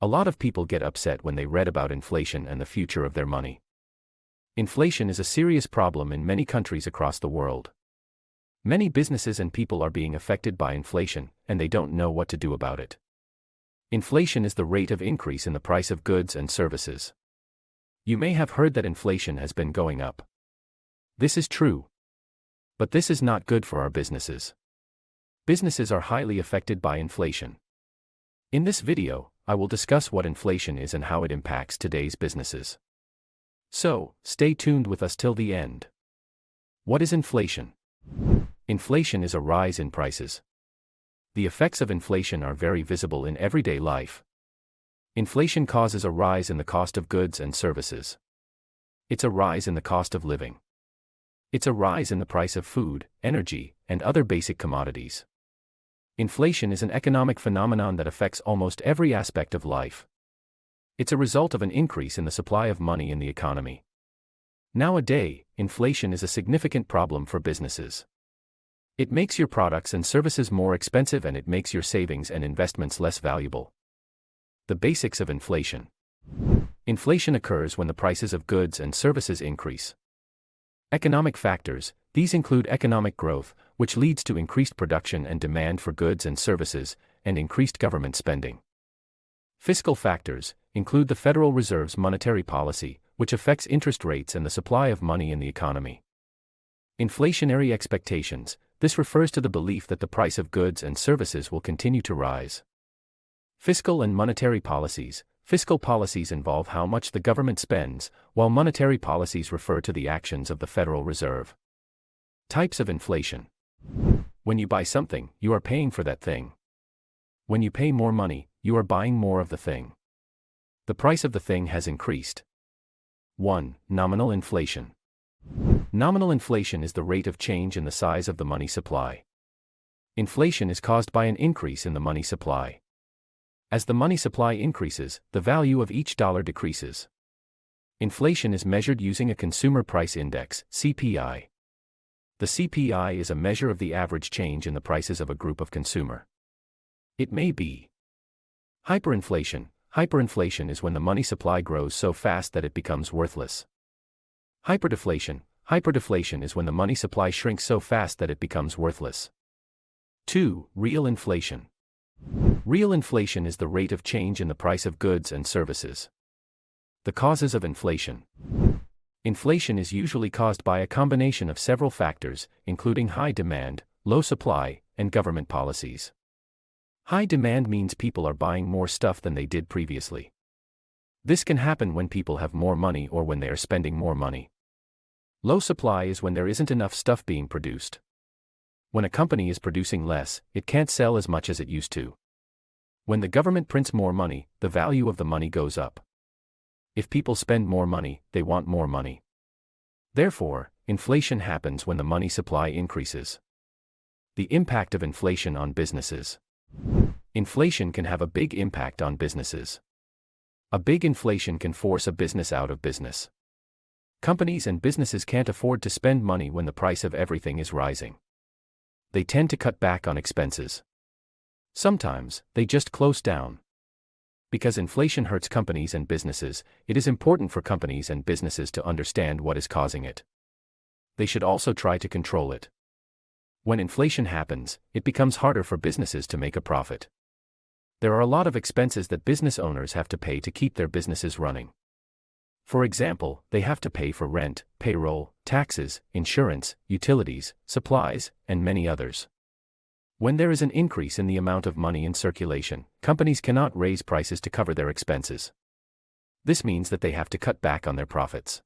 A lot of people get upset when they read about inflation and the future of their money. Inflation is a serious problem in many countries across the world. Many businesses and people are being affected by inflation, and they don't know what to do about it. Inflation is the rate of increase in the price of goods and services. You may have heard that inflation has been going up. This is true. But this is not good for our businesses. Businesses are highly affected by inflation. In this video, I will discuss what inflation is and how it impacts today's businesses. So, stay tuned with us till the end. What is inflation? Inflation is a rise in prices. The effects of inflation are very visible in everyday life. Inflation causes a rise in the cost of goods and services. It's a rise in the cost of living. It's a rise in the price of food, energy, and other basic commodities. Inflation is an economic phenomenon that affects almost every aspect of life. It's a result of an increase in the supply of money in the economy. Nowadays, inflation is a significant problem for businesses. It makes your products and services more expensive and it makes your savings and investments less valuable. The basics of inflation. Inflation occurs when the prices of goods and services increase. Economic factors, these include economic growth, which leads to increased production and demand for goods and services, and increased government spending. Fiscal factors include the Federal Reserve's monetary policy, which affects interest rates and the supply of money in the economy. Inflationary expectations, this refers to the belief that the price of goods and services will continue to rise. Fiscal and monetary policies. Fiscal policies involve how much the government spends, while monetary policies refer to the actions of the Federal Reserve. Types of inflation. When you buy something, you are paying for that thing. When you pay more money, you are buying more of the thing. The price of the thing has increased. 1. Nominal inflation. Nominal inflation is the rate of change in the size of the money supply. Inflation is caused by an increase in the money supply. As the money supply increases, the value of each dollar decreases. Inflation is measured using a consumer price index, CPI. The CPI is a measure of the average change in the prices of a group of consumer. It may be hyperinflation. Hyperinflation is when the money supply grows so fast that it becomes worthless. Hyperdeflation. Hyperdeflation is when the money supply shrinks so fast that it becomes worthless. 2. Real inflation. Real inflation is the rate of change in the price of goods and services. The causes of inflation. Inflation is usually caused by a combination of several factors, including high demand, low supply, and government policies. High demand means people are buying more stuff than they did previously. This can happen when people have more money or when they are spending more money. Low supply is when there isn't enough stuff being produced. When a company is producing less, it can't sell as much as it used to. When the government prints more money, the value of the money goes up. If people spend more money, they want more money. Therefore, inflation happens when the money supply increases. The impact of inflation on businesses. Inflation can have a big impact on businesses. A big inflation can force a business out of business. Companies and businesses can't afford to spend money when the price of everything is rising. They tend to cut back on expenses. Sometimes, they just close down. Because inflation hurts companies and businesses, it is important for companies and businesses to understand what is causing it. They should also try to control it. When inflation happens, it becomes harder for businesses to make a profit. There are a lot of expenses that business owners have to pay to keep their businesses running. For example, they have to pay for rent, payroll, taxes, insurance, utilities, supplies, and many others. When there is an increase in the amount of money in circulation, companies cannot raise prices to cover their expenses. This means that they have to cut back on their profits.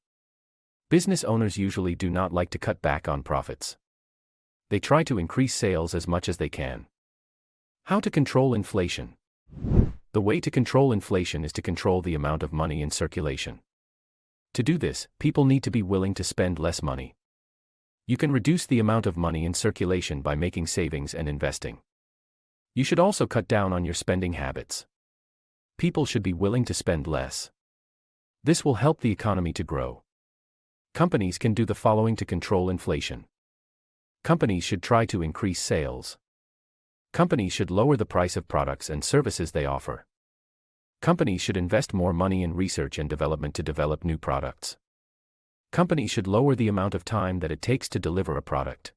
Business owners usually do not like to cut back on profits. They try to increase sales as much as they can. How to control inflation? The way to control inflation is to control the amount of money in circulation. To do this, people need to be willing to spend less money. You can reduce the amount of money in circulation by making savings and investing. You should also cut down on your spending habits. People should be willing to spend less. This will help the economy to grow. Companies can do the following to control inflation. Companies should try to increase sales. Companies should lower the price of products and services they offer. Companies should invest more money in research and development to develop new products. Companies should lower the amount of time that it takes to deliver a product.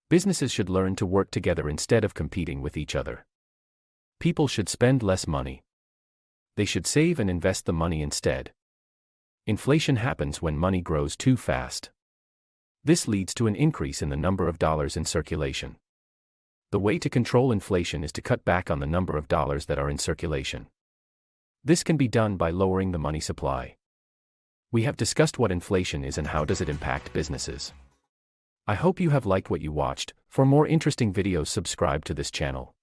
Businesses should learn to work together instead of competing with each other. People should spend less money. They should save and invest the money instead. Inflation happens when money grows too fast. This leads to an increase in the number of dollars in circulation. The way to control inflation is to cut back on the number of dollars that are in circulation. This can be done by lowering the money supply. We have discussed what inflation is and how does it impact businesses. I hope you have liked what you watched. For more interesting videos, subscribe to this channel.